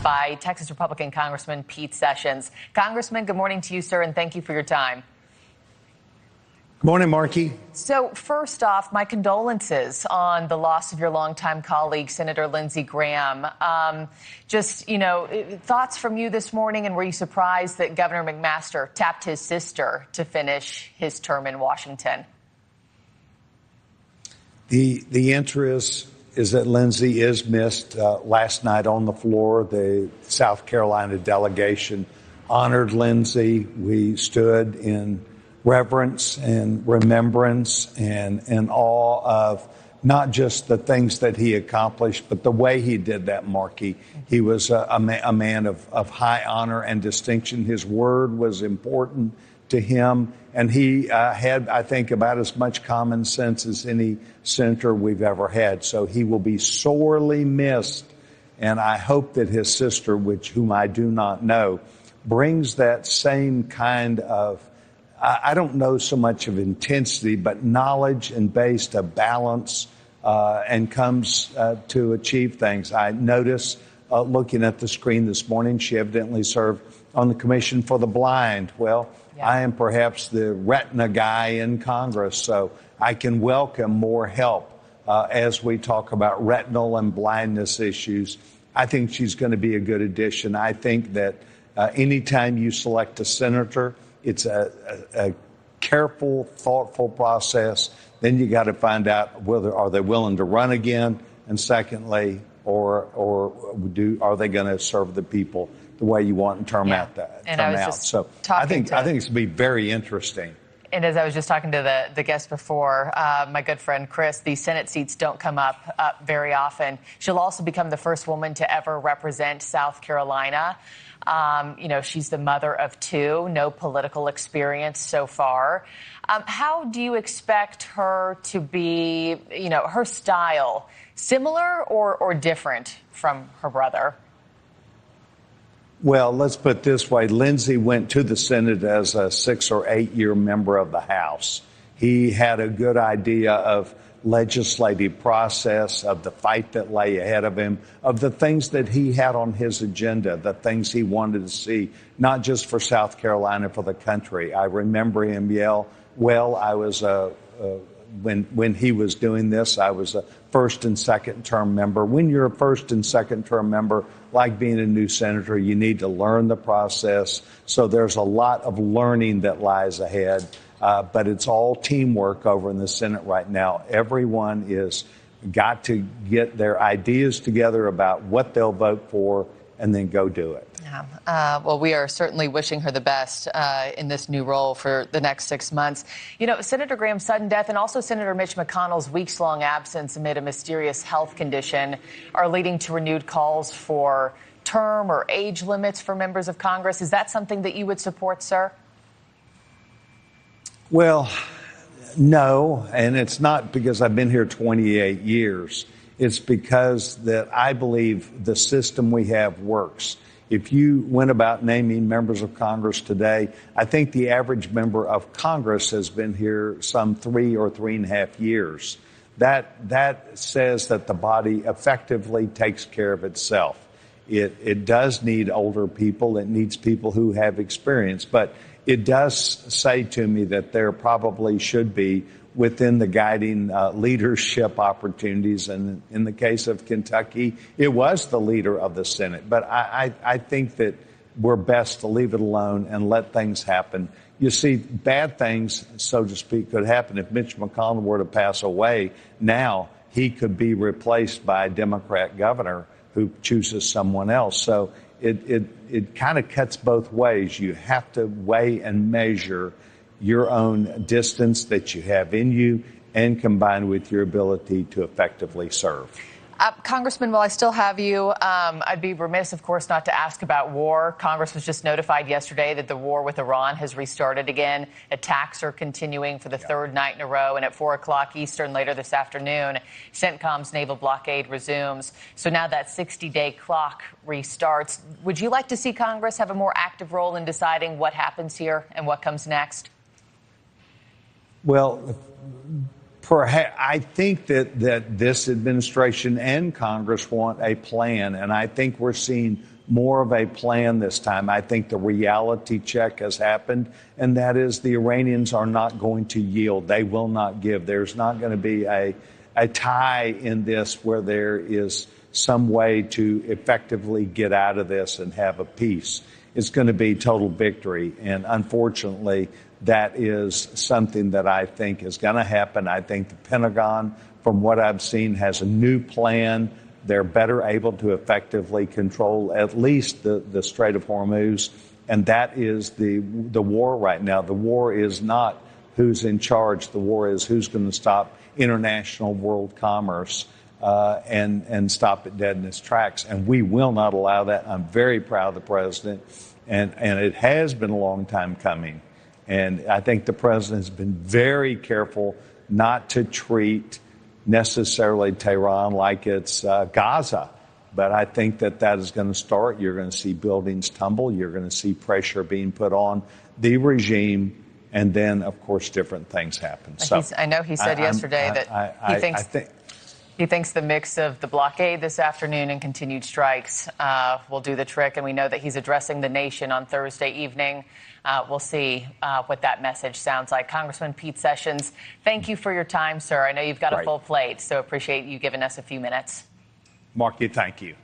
by Texas Republican Congressman Pete Sessions. Congressman, good morning to you, sir, and thank you for your time. Good morning, Markey. So first off, my condolences on the loss of your longtime colleague, Senator Lindsey Graham. Thoughts from you this morning, and were you surprised that Governor McMaster tapped his sister to finish his term in Washington? The interest is that Lindsey is missed. Last night on the floor, the South Carolina delegation honored Lindsey. We stood in reverence and remembrance and in awe of not just the things that he accomplished, but the way he did that, Markey. He was a man of high honor and distinction. His word was important to him, and he had, I think, about as much common sense as any senator we've ever had. So he will be sorely missed, and I hope that his sister, whom I do not know, brings that same kind of, I don't know so much of intensity, but knowledge and based a balance and comes to achieve things. I noticed looking at the screen this morning, she evidently served on the Commission for the Blind. Well, yeah. I am perhaps the retina guy in Congress, so I can welcome more help as we talk about retinal and blindness issues. I think she's going to be a good addition. I think that anytime you select a senator, it's a careful, thoughtful process. Then you got to find out whether are they willing to run again, and secondly, are they going to serve the people the way you want and turn out. So I think it's going to be very interesting. And as I was just talking to the guest before, my good friend Chris, these Senate seats don't come up very often. She'll also become the first woman to ever represent South Carolina. She's the mother of two, no political experience so far. How do you expect her to be, her style, similar or different from her brother? Well, let's put it this way. Lindsey went to the Senate as a 6 or 8 year member of the House. He had a good idea of legislative process, of the fight that lay ahead of him, of the things that he had on his agenda, the things he wanted to see, not just for South Carolina, for the country. I remember him yell, well, I was when he was doing this, I was a first and second term member. When you're a first and second term member, like being a new senator, you need to learn the process. So there's a lot of learning that lies ahead. But it's all teamwork over in the Senate right now. Everyone is got to get their ideas together about what they'll vote for and then go do it. Yeah. Well, we are certainly wishing her the best in this new role for the next 6 months. Senator Graham's sudden death and also Senator Mitch McConnell's weeks-long absence amid a mysterious health condition are leading to renewed calls for term or age limits for members of Congress. Is that something that you would support, sir? Well, no, and it's not because I've been here 28 years. It's because that I believe the system we have works. If you went about naming members of Congress today, I think the average member of Congress has been here some 3 or 3.5 years. That says that the body effectively takes care of itself. It does need older people. It needs people who have experience, but it does say to me that there probably should be within the guiding leadership opportunities. And in the case of Kentucky, it was the leader of the Senate. But I think that we're best to leave it alone and let things happen. You see, bad things, so to speak, could happen. If Mitch McConnell were to pass away now, he could be replaced by a Democrat governor who chooses someone else. So it kind of cuts both ways. You have to weigh and measure your own distance that you have in you and combined with your ability to effectively serve. Congressman, while I still have you, I'd be remiss, of course, not to ask about war. Congress was just notified yesterday that the war with Iran has restarted again. Attacks are continuing for the third night in a row. And at 4 o'clock Eastern later this afternoon, CENTCOM's naval blockade resumes. So now that 60-day clock restarts. Would you like to see Congress have a more active role in deciding what happens here and what comes next? Well, I think that this administration and Congress want a plan, and I think we're seeing more of a plan this time. I think the reality check has happened, and that is the Iranians are not going to yield. They will not give. There's not going to be a tie in this where there is some way to effectively get out of this and have a peace. It's going to be total victory, and unfortunately, that is something that I think is going to happen. I think the Pentagon, from what I've seen, has a new plan. They're better able to effectively control at least the Strait of Hormuz, and that is the war right now. The war is not who's in charge. The war is who's going to stop international world commerce and stop it dead in its tracks. And we will not allow that. I'm very proud of the president, and it has been a long time coming. And I think the president has been very careful not to treat necessarily Tehran like it's Gaza. But I think that is going to start. You're going to see buildings tumble. You're going to see pressure being put on the regime. And then, of course, different things happen. So I know he said yesterday that he thinks the mix of the blockade this afternoon and continued strikes will do the trick. And we know that he's addressing the nation on Thursday evening. We'll see what that message sounds like. Congressman Pete Sessions, thank you for your time, sir. I know you've got a full plate, so appreciate you giving us a few minutes. Mark, thank you.